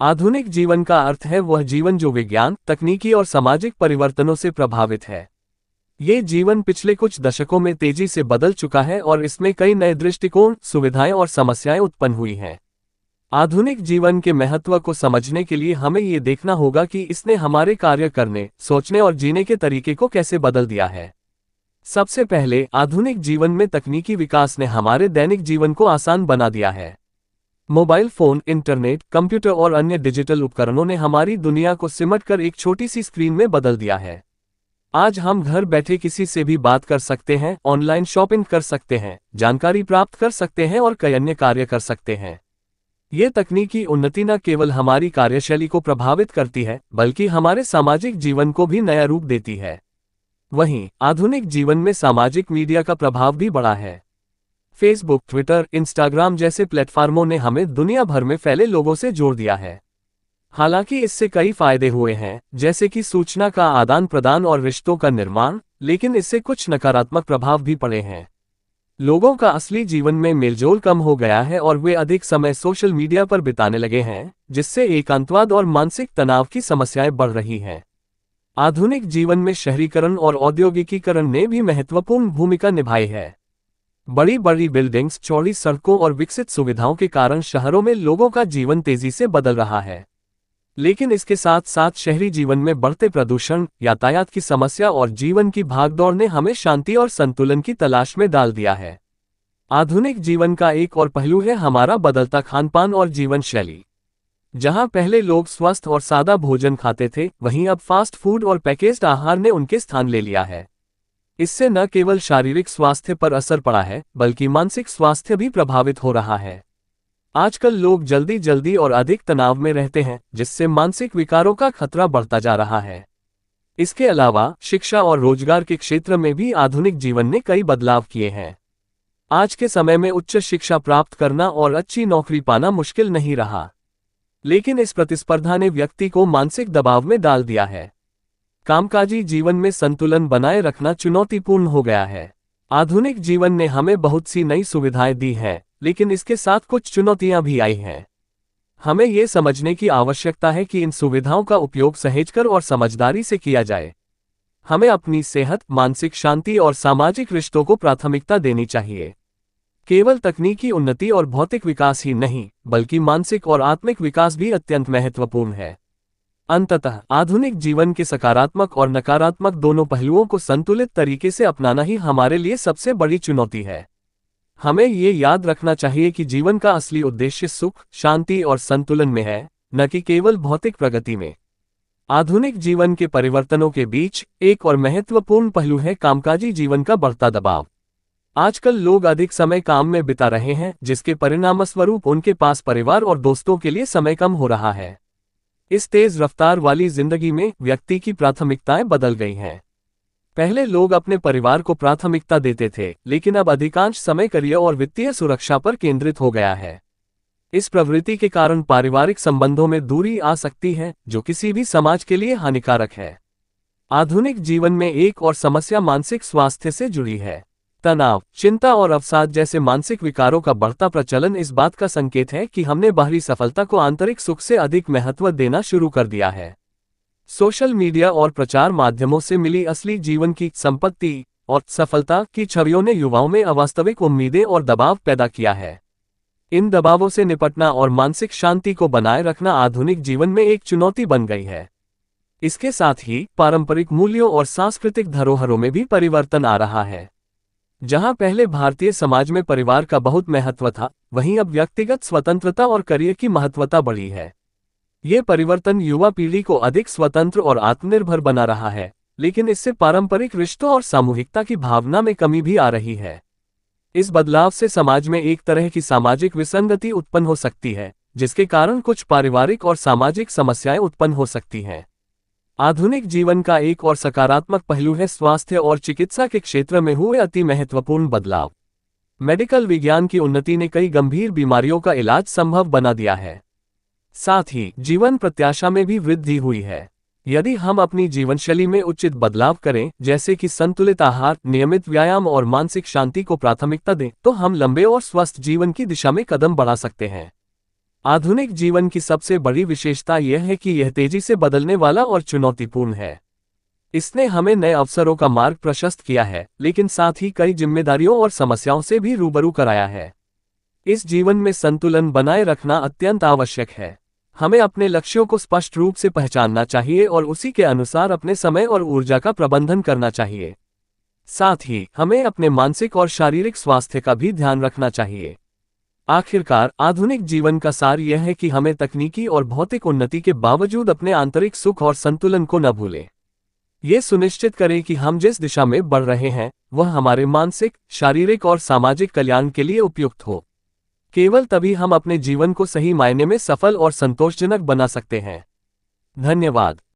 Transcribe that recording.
आधुनिक जीवन का अर्थ है वह जीवन जो विज्ञान, तकनीकी और सामाजिक परिवर्तनों से प्रभावित है। ये जीवन पिछले कुछ दशकों में तेजी से बदल चुका है और इसमें कई नए दृष्टिकोण, सुविधाएं और समस्याएं उत्पन्न हुई हैं। आधुनिक जीवन के महत्व को समझने के लिए हमें ये देखना होगा कि इसने हमारे कार्य करने, सोचने और जीने के तरीके को कैसे बदल दिया है। सबसे पहले, आधुनिक जीवन में तकनीकी विकास ने हमारे दैनिक जीवन को आसान बना दिया है। मोबाइल फोन, इंटरनेट, कंप्यूटर और अन्य डिजिटल उपकरणों ने हमारी दुनिया को सिमटकर एक छोटी सी स्क्रीन में बदल दिया है। आज हम घर बैठे किसी से भी बात कर सकते हैं, ऑनलाइन शॉपिंग कर सकते हैं, जानकारी प्राप्त कर सकते हैं और कई अन्य कार्य कर सकते हैं। ये तकनीकी उन्नति न केवल हमारी कार्यशैली को प्रभावित करती है, बल्कि हमारे सामाजिक जीवन को भी नया रूप देती है। वहीं आधुनिक जीवन में सामाजिक मीडिया का प्रभाव भी बढ़ा है। फेसबुक, ट्विटर, इंस्टाग्राम जैसे प्लेटफॉर्मों ने हमें दुनिया भर में फैले लोगों से जोड़ दिया है। हालांकि इससे कई फायदे हुए हैं, जैसे कि सूचना का आदान प्रदान और रिश्तों का निर्माण, लेकिन इससे कुछ नकारात्मक प्रभाव भी पड़े हैं। लोगों का असली जीवन में मेलजोल कम हो गया है और वे अधिक समय सोशल मीडिया पर बिताने लगे हैं, जिससे एकांतवाद और मानसिक तनाव की समस्याएं बढ़ रही हैं। आधुनिक जीवन में शहरीकरण और औद्योगिकीकरण ने भी महत्वपूर्ण भूमिका निभाई है। बड़ी बड़ी बिल्डिंग्स, चौड़ी सड़कों और विकसित सुविधाओं के कारण शहरों में लोगों का जीवन तेजी से बदल रहा है। लेकिन इसके साथ साथ शहरी जीवन में बढ़ते प्रदूषण, यातायात की समस्या और जीवन की भागदौड़ ने हमें शांति और संतुलन की तलाश में डाल दिया है। आधुनिक जीवन का एक और पहलू है हमारा बदलता खानपान और जीवन शैली। जहां पहले लोग स्वस्थ और सादा भोजन खाते थे, वहीं अब फास्ट फूड और पैकेज्ड आहार ने उनके स्थान ले लिया है। इससे न केवल शारीरिक स्वास्थ्य पर असर पड़ा है, बल्कि मानसिक स्वास्थ्य भी प्रभावित हो रहा है। आजकल लोग जल्दी जल्दी और अधिक तनाव में रहते हैं, जिससे मानसिक विकारों का खतरा बढ़ता जा रहा है। इसके अलावा शिक्षा और रोजगार के क्षेत्र में भी आधुनिक जीवन ने कई बदलाव किए हैं। आज के समय में उच्च शिक्षा प्राप्त करना और अच्छी नौकरी पाना मुश्किल नहीं रहा, लेकिन इस प्रतिस्पर्धा ने व्यक्ति को मानसिक दबाव में डाल दिया है। कामकाजी जीवन में संतुलन बनाए रखना चुनौतीपूर्ण हो गया है। आधुनिक जीवन ने हमें बहुत सी नई सुविधाएं दी हैं, लेकिन इसके साथ कुछ चुनौतियां भी आई हैं। हमें ये समझने की आवश्यकता है कि इन सुविधाओं का उपयोग सहेजकर और समझदारी से किया जाए। हमें अपनी सेहत, मानसिक शांति और सामाजिक रिश्तों को प्राथमिकता देनी चाहिए। केवल तकनीकी उन्नति और भौतिक विकास ही नहीं, बल्कि मानसिक और आत्मिक विकास भी अत्यंत महत्वपूर्ण है। अंततः आधुनिक जीवन के सकारात्मक और नकारात्मक दोनों पहलुओं को संतुलित तरीके से अपनाना ही हमारे लिए सबसे बड़ी चुनौती है। हमें ये याद रखना चाहिए कि जीवन का असली उद्देश्य सुख, शांति और संतुलन में है, न कि केवल भौतिक प्रगति में। आधुनिक जीवन के परिवर्तनों के बीच एक और महत्वपूर्ण पहलू है कामकाजी जीवन का बढ़ता दबाव। आजकल लोग अधिक समय काम में बिता रहे हैं, जिसके परिणामस्वरूप उनके पास परिवार और दोस्तों के लिए समय कम हो रहा है। इस तेज रफ्तार वाली जिंदगी में व्यक्ति की प्राथमिकताएं बदल गई हैं। पहले लोग अपने परिवार को प्राथमिकता देते थे, लेकिन अब अधिकांश समय करियर और वित्तीय सुरक्षा पर केंद्रित हो गया है। इस प्रवृत्ति के कारण पारिवारिक संबंधों में दूरी आ सकती है, जो किसी भी समाज के लिए हानिकारक है। आधुनिक जीवन में एक और समस्या मानसिक स्वास्थ्य से जुड़ी है। तनाव, चिंता और अवसाद जैसे मानसिक विकारों का बढ़ता प्रचलन इस बात का संकेत है कि हमने बाहरी सफलता को आंतरिक सुख से अधिक महत्व देना शुरू कर दिया है। सोशल मीडिया और प्रचार माध्यमों से मिली असली जीवन की संपत्ति और सफलता की छवियों ने युवाओं में अवास्तविक उम्मीदें और दबाव पैदा किया है। इन दबावों से निपटना और मानसिक शांति को बनाए रखना आधुनिक जीवन में एक चुनौती बन गई है। इसके साथ ही पारंपरिक मूल्यों और सांस्कृतिक धरोहरों में भी परिवर्तन आ रहा है। जहां पहले भारतीय समाज में परिवार का बहुत महत्व था, वहीं अब व्यक्तिगत स्वतंत्रता और करियर की महत्वता बढ़ी है। ये परिवर्तन युवा पीढ़ी को अधिक स्वतंत्र और आत्मनिर्भर बना रहा है, लेकिन इससे पारंपरिक रिश्तों और सामूहिकता की भावना में कमी भी आ रही है। इस बदलाव से समाज में एक तरह की सामाजिक विसंगति उत्पन्न हो सकती है, जिसके कारण कुछ पारिवारिक और सामाजिक समस्याएं उत्पन्न हो सकती हैं। आधुनिक जीवन का एक और सकारात्मक पहलू है स्वास्थ्य और चिकित्सा के क्षेत्र में हुए अति महत्वपूर्ण बदलाव। मेडिकल विज्ञान की उन्नति ने कई गंभीर बीमारियों का इलाज संभव बना दिया है। साथ ही जीवन प्रत्याशा में भी वृद्धि हुई है। यदि हम अपनी जीवनशैली में उचित बदलाव करें, जैसे कि संतुलित आहार, नियमित व्यायाम और मानसिक शांति को प्राथमिकता दें, तो हम लंबे और स्वस्थ जीवन की दिशा में कदम बढ़ा सकते हैं। आधुनिक जीवन की सबसे बड़ी विशेषता यह है कि यह तेजी से बदलने वाला और चुनौतीपूर्ण है। इसने हमें नए अवसरों का मार्ग प्रशस्त किया है, लेकिन साथ ही कई जिम्मेदारियों और समस्याओं से भी रूबरू कराया है। इस जीवन में संतुलन बनाए रखना अत्यंत आवश्यक है। हमें अपने लक्ष्यों को स्पष्ट रूप से पहचानना चाहिए और उसी के अनुसार अपने समय और ऊर्जा का प्रबंधन करना चाहिए। साथ ही हमें अपने मानसिक और शारीरिक स्वास्थ्य का भी ध्यान रखना चाहिए। आखिरकार, आधुनिक जीवन का सार यह है कि हमें तकनीकी और भौतिक उन्नति के बावजूद अपने आंतरिक सुख और संतुलन को न भूलें। ये सुनिश्चित करें कि हम जिस दिशा में बढ़ रहे हैं, वह हमारे मानसिक, शारीरिक और सामाजिक कल्याण के लिए उपयुक्त हो। केवल तभी हम अपने जीवन को सही मायने में सफल और संतोषजनक बना सकते हैं। धन्यवाद।